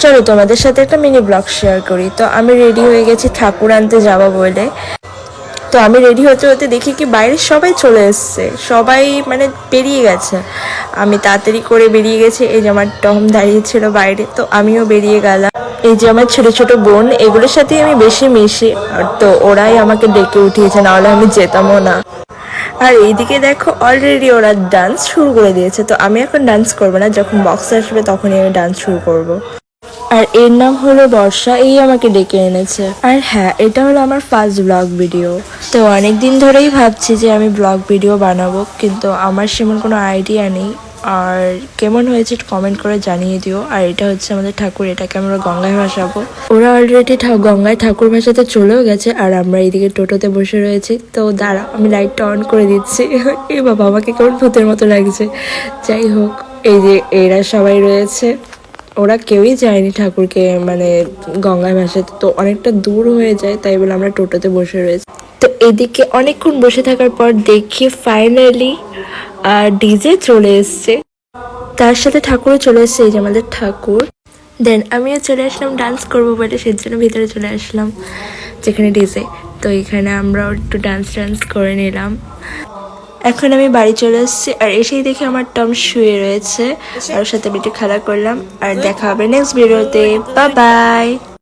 চলো তোমাদের সাথে একটা মিনি ব্লগ শেয়ার করি। তো আমি রেডি হয়ে গেছি ঠাকুর আনতে যাবো বলে। তো আমি রেডি হতে হতে দেখি কি বাইরে সবাই চলে এসছে, সবাই মানে বেরিয়ে গেছে। আমি তাড়াতাড়ি করে বেরিয়ে গেছি। এই যে আমার টম দাঁড়িয়ে ছিল বাইরে, তো আমিও বেরিয়ে গেলাম। এই যে আমার ছোট ছোট বোন, এগুলোর সাথেই আমি বেশি মিশি, আর তো ওরাই আমাকে ডেকে উঠিয়েছে, নাহলে আমি যেতামও না। আর এইদিকে দেখো অলরেডি ওরা ডান্স শুরু করে দিয়েছে। তো আমি এখন ডান্স করবো না, যখন বক্স আসবে তখনই আমি ডান্স শুরু করব। আর এর নাম হলো বর্ষা, এই আমাকে ডেকে এনেছে। আর হ্যাঁ, এটা হলো আমার ফার্স্ট ব্লগ ভিডিও। তো অনেক দিন ধরেই ভাবছি যে আমি ব্লগ ভিডিও বানাবো, কিন্তু আমার সেমন কোনো আইডিয়া নেই। আর কেমন হয়েছে কমেন্ট করে জানিয়ে দিও। আর এটা হচ্ছে আমাদের ঠাকুর, এটাকে আমরা গঙ্গায় ভাসাবো। ওরা অলরেডি গঙ্গায় ঠাকুর ভাসাতে চলেও গেছে, আর আমরা এইদিকে টোটোতে বসে রয়েছি। তো দাঁড়া, আমি লাইটটা অন করে দিচ্ছি। এই বাবা, আমাকে কেমন ভূতের মতো লাগছে। যাই হোক, এই যে এরা সবাই রয়েছে, ওরা কেউই যায়নি ঠাকুরকে মানে গঙ্গায় ভাসাতে, তো অনেকটা দূর হয়ে যায়, তাই বলে আমরা টোটোতে বসে রয়েছি। তো এদিকে অনেকক্ষণ বসে থাকার পর দেখি ফাইনালি ডিজে চলে এসছে, তার সাথে ঠাকুরও চলে এসছে। এই যে আমাদের ঠাকুর। দেন আমিও চলে আসলাম ডান্স করবো বলে, সেই জন্য ভিতরে চলে আসলাম যেখানে ডিজে। তো এখানে আমরাও একটু ডান্স করে নিলাম। এখন আমি বাড়ি চলে এসেছি, আর এসেই দেখি আমার টম শুয়ে রয়েছে। আর ওর সাথে আমি একটু খেলা করলাম। আর দেখা হবে নেক্সট ভিডিওতে। Bye bye.